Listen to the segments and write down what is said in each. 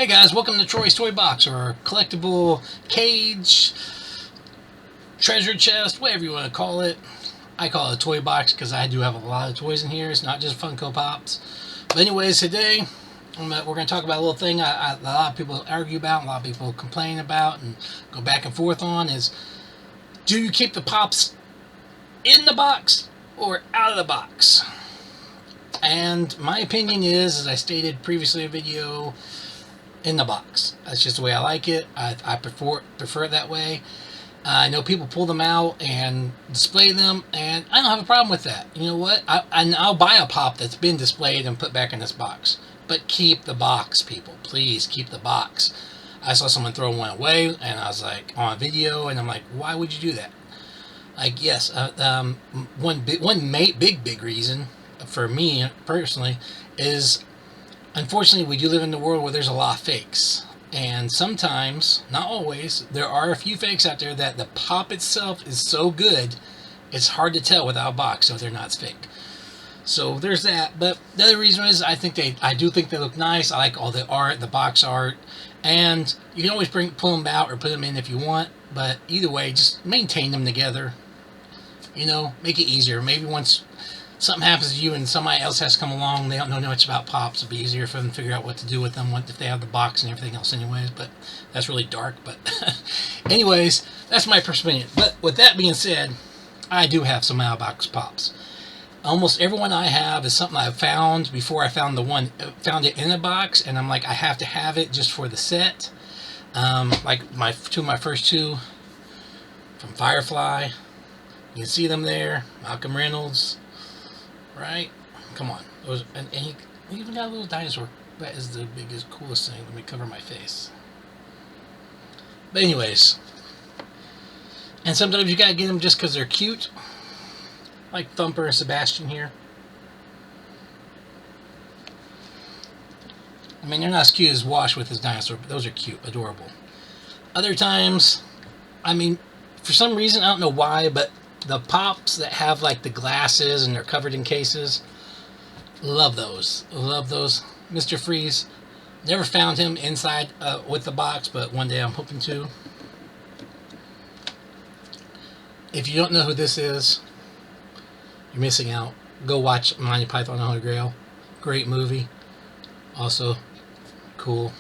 Hey guys, welcome to Troy's Toy Box, or collectible cage, treasure chest, whatever you want to call it. I call it a toy box because I do have a lot of toys in here. It's not just Funko Pops. But anyways, today we're going to talk about a little thing a lot of people argue about, a lot of people complain about, and go back and forth on is, do you keep the Pops in the box or out of the box? And my opinion is, as I stated previously in a video, in the box. That's just the way I like it. I prefer it that way. I know people pull them out and display them, and I don't have a problem with that. You know what? I'll buy a pop that's been displayed and put back in this box. But keep the box, people. Please keep the box. I saw someone throw one away, and I was like, on a video, and I'm like, why would you do that? Like, yes, one big reason for me personally is, unfortunately, we do live in a world where there's a lot of fakes. And sometimes, not always, there are a few fakes out there that the pop itself is so good, it's hard to tell without a box if they're not fake. So there's that. But the other reason is I do think they look nice. I like all the art, the box art. And you can always pull them out or put them in if you want. But either way, just maintain them together. You know, make it easier. Maybe once something happens to you and somebody else has to come along, they don't know much about Pops, it'll be easier for them to figure out what to do with them if they have the box and everything else anyways. But that's really dark. But anyways, that's my opinion. But with that being said, I do have some out-of-box Pops. Almost everyone I have is something I found before I found found it in a box, and I'm like, I have to have it just for the set. Like my first two from Firefly, you can see them there. Malcolm Reynolds. Right? Come on. And he even got a little dinosaur. That is the biggest, coolest thing. Let me cover my face. But anyways. And sometimes you gotta get them just because they're cute. Like Thumper and Sebastian here. I mean, they're not as cute as Wash with his dinosaur, but those are cute. Adorable. Other times, I mean, for some reason, I don't know why, but the Pops that have like the glasses and they're covered in cases, love those. Love those. Mr. Freeze, never found him inside with the box, but one day I'm hoping to. If you don't know who this is, you're missing out. Go watch Monty Python and the Holy Grail. Great movie. Also cool.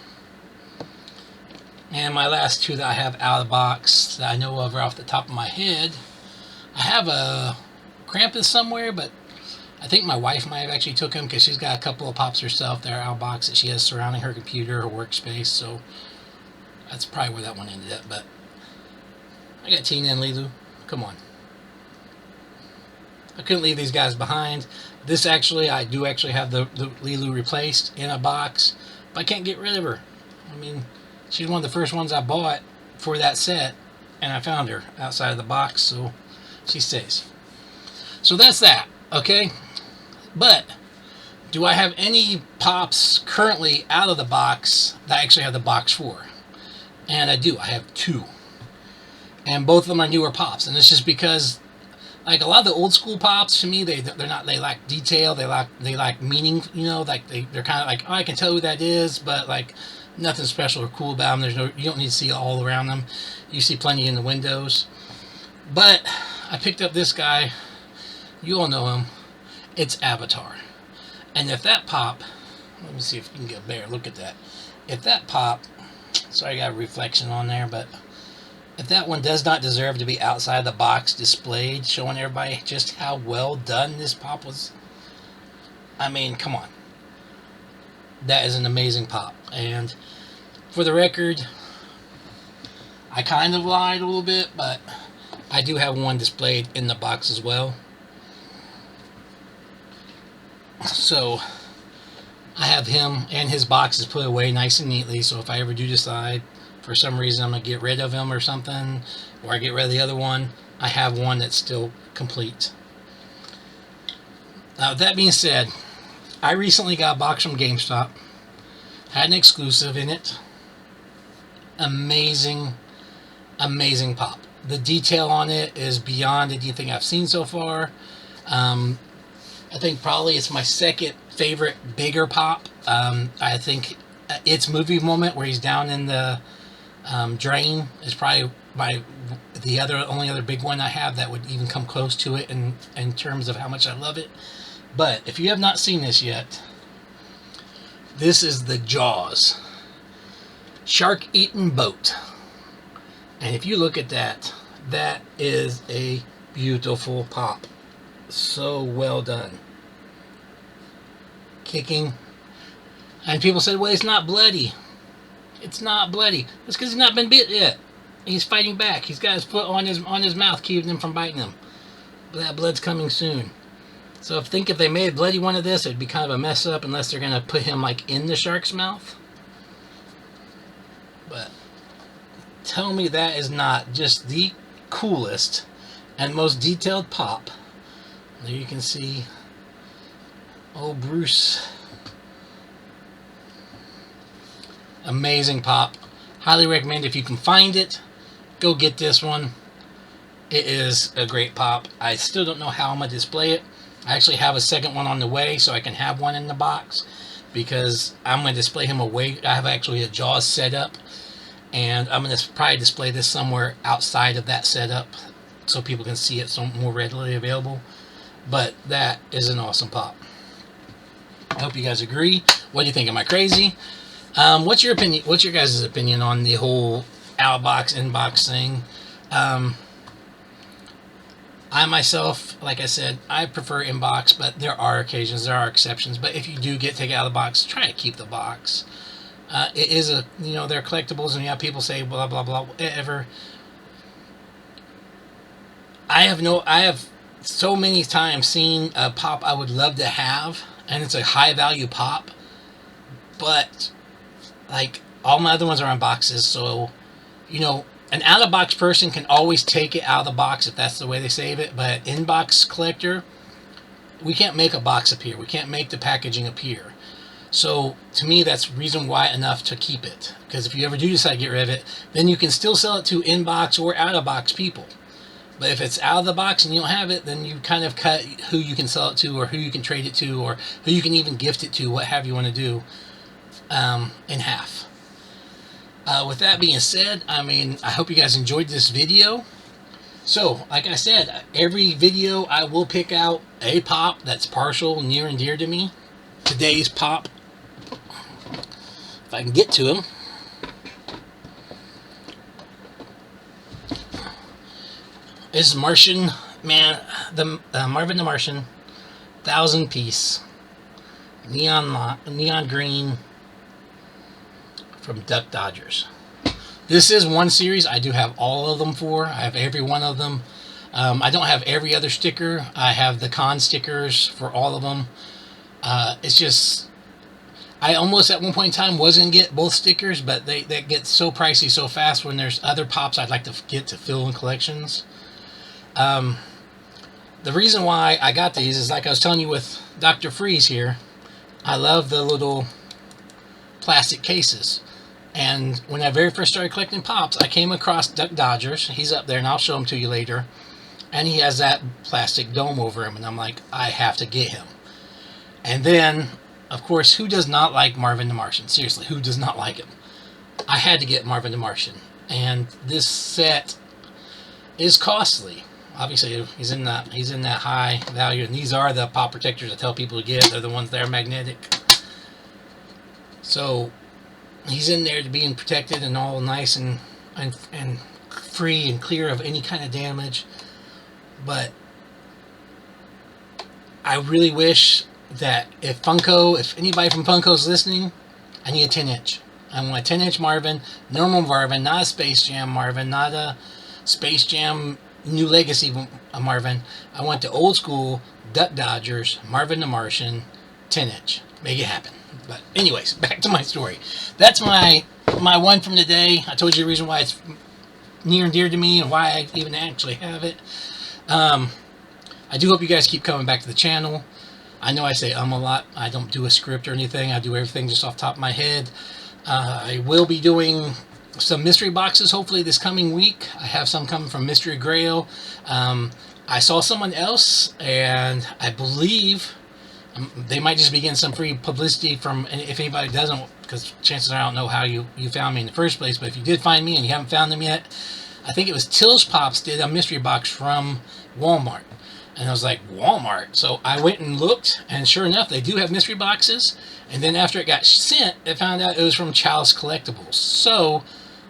And my last two that I have out of the box that I know of right off the top of my head, I have a Krampus somewhere, but I think my wife might have actually took him because she's got a couple of Pops herself that are out of box that she has surrounding her computer, her workspace, so that's probably where that one ended up. But I got Tina and Lilu. Come on. I couldn't leave these guys behind. This actually, I do actually have the Lilu replaced in a box, but I can't get rid of her. I mean, she's one of the first ones I bought for that set, and I found her outside of the box, so she stays. So that's that, okay? But do I have any Pops currently out of the box that I actually have the box for? And I do. I have two. And both of them are newer Pops. And it's just because, like, a lot of the old school Pops, to me, they lack detail, they lack meaning, you know, like they're kind of like, oh, I can tell who that is, but like nothing special or cool about them. You don't need to see all around them. You see plenty in the windows. But I picked up this guy. You all know him. It's Avatar. And if that Pop, let me see if you can get a better look at that. If that Pop, sorry I got a reflection on there, but if that one does not deserve to be outside the box displayed, showing everybody just how well done this Pop was, I mean, come on. That is an amazing Pop. And for the record, I kind of lied a little bit, but I do have one displayed in the box as well. So I have him and his boxes put away nice and neatly, so if I ever do decide for some reason I'm going to get rid of him or something, or I get rid of the other one, I have one that's still complete. Now, that being said, I recently got a box from GameStop. Had an exclusive in it. Amazing, amazing Pop. The detail on it is beyond anything I've seen so far. I think probably it's my second favorite bigger Pop. I think its movie moment where he's down in the drain is probably the only other big one I have that would even come close to it in terms of how much I love it. But if you have not seen this yet, this is the Jaws Shark Eating Boat. And if you look at that, that is a beautiful pop. So well done. Kicking. And people said, well, it's not bloody. It's not bloody. That's because he's not been bit yet. He's fighting back. He's got his foot on his mouth, keeping him from biting him. But that blood's coming soon. So if they made a bloody one of this, it'd be kind of a mess up unless they're going to put him like in the shark's mouth. But tell me that is not just the coolest and most detailed pop. There you can see old Bruce. Amazing pop. Highly recommend if you can find it, go get this one. It is a great pop. I still don't know how I'm going to display it. I actually have a second one on the way so I can have one in the box because I'm going to display him away. I have actually a Jaws setup and I'm going to probably display this somewhere outside of that setup so people can see it so more readily available. But that is an awesome pop. I hope you guys agree. What do you think? Am I crazy? What's your opinion? What's your guys' opinion on the whole out-of-box, in-box thing? I myself, like I said, I prefer in-box, but there are occasions, there are exceptions. But if you do take it out of the box, try to keep the box. It is they're collectibles, and people say blah blah blah, whatever. I have so many times seen a pop I would love to have, and it's a high value pop, but like all my other ones are on boxes, so an out-of-box person can always take it out of the box if that's the way they save it, but in-box collector, we can't make a box appear. We can't make the packaging appear. So, to me, that's reason why enough to keep it. Because if you ever do decide to get rid of it, then you can still sell it to in-box or out-of-box people. But if it's out of the box and you don't have it, then you kind of cut who you can sell it to or who you can trade it to or who you can even gift it to, what have you want to do, in half. With that being said, I hope you guys enjoyed this video. So, like I said, every video I will pick out a pop that's partial, near and dear to me. Today's pop, if I can get to him, is Martian Man, Marvin the Martian, 1,000-piece, neon green, from Duck Dodgers. This is one series I do have all of them for. I have every one of them. I don't have every other sticker. I have the con stickers for all of them. It's just, I almost at one point in time was going to get both stickers, but they get so pricey so fast when there's other pops I'd like to get to fill in collections. The reason why I got these is like I was telling you with Dr. Freeze here. I love the little plastic cases. And when I very first started collecting pops, I came across Duck Dodgers. He's up there, and I'll show him to you later. And he has that plastic dome over him, and I'm like, I have to get him. And then, of course, who does not like Marvin the Martian? Seriously, who does not like him? I had to get Marvin the Martian. And this set is costly. Obviously, he's in that high value. And these are the pop protectors I tell people to get. They're the ones that are magnetic. So he's in there to being protected and all nice and free and clear of any kind of damage. But I really wish that if anybody from Funko is listening, I need a 10-inch. I want a 10-inch Marvin, normal Marvin, not a Space Jam Marvin, not a Space Jam New Legacy Marvin. I want the old school Duck Dodgers, Marvin the Martian, 10-inch. Make it happen. But anyways, back to my story. That's my one from today. I told you the reason why it's near and dear to me and why I even actually have it. I do hope you guys keep coming back to the channel. I know I say a lot. I don't do a script or anything. I do everything just off the top of my head. I will be doing some mystery boxes hopefully this coming week. I have some coming from Mystery Grail. I saw someone else, and I believe they might just be getting some free publicity from, if anybody doesn't because chances are I don't know how you found me in the first place, but if you did find me and you haven't found them yet, I think it was Till's Pops did a mystery box from Walmart. And I was like, Walmart? So I went and looked, and sure enough, they do have mystery boxes. And then after it got sent, I found out it was from Chalice Collectibles. So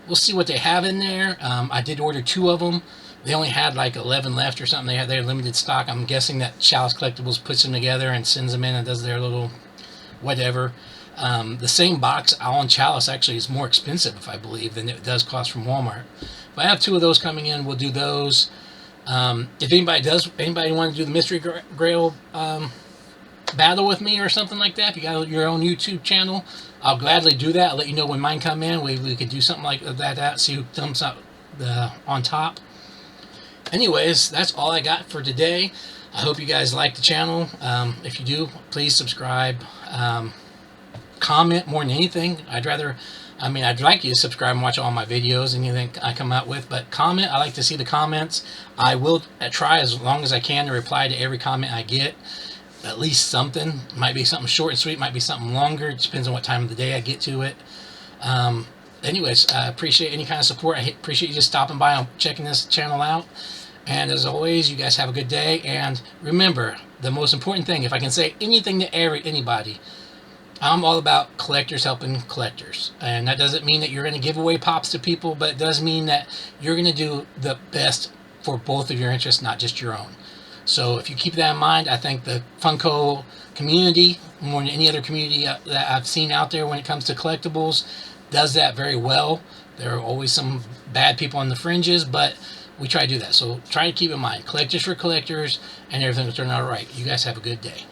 we'll see what they have in there. I did order 2 of them. They only had like 11 left or something. They had their limited stock. I'm guessing that Chalice Collectibles puts them together and sends them in and does their little whatever. The same box on Chalice actually is more expensive, if I believe, than it does cost from Walmart. But I have 2 of those coming in. We'll do those. If anybody want to do the Mystery Grail battle with me or something like that, if you got your own YouTube channel, I'll gladly do that. I'll let you know when mine come in. We could do something like that, see who comes out on top. Anyways, that's all I got for today. I hope you guys like the channel. If you do, please subscribe. Comment more than anything. I'd like you to subscribe and watch all my videos and anything I come out with, but comment. I like to see the comments. I will try as long as I can to reply to every comment I get. At least something. Might be something short and sweet, might be something longer. It depends on what time of the day I get to it. Anyways, I appreciate any kind of support. I appreciate you just stopping by and checking this channel out. And as always, you guys have a good day. And remember, the most important thing, if I can say anything to anybody, I'm all about collectors helping collectors. And that doesn't mean that you're going to give away pops to people, but it does mean that you're going to do the best for both of your interests, not just your own. So if you keep that in mind, I think the Funko community, more than any other community that I've seen out there when it comes to collectibles, does that very well. There are always some bad people on the fringes, but we try to do that. So try to keep in mind, collectors for collectors, and everything will turn out right. You guys have a good day.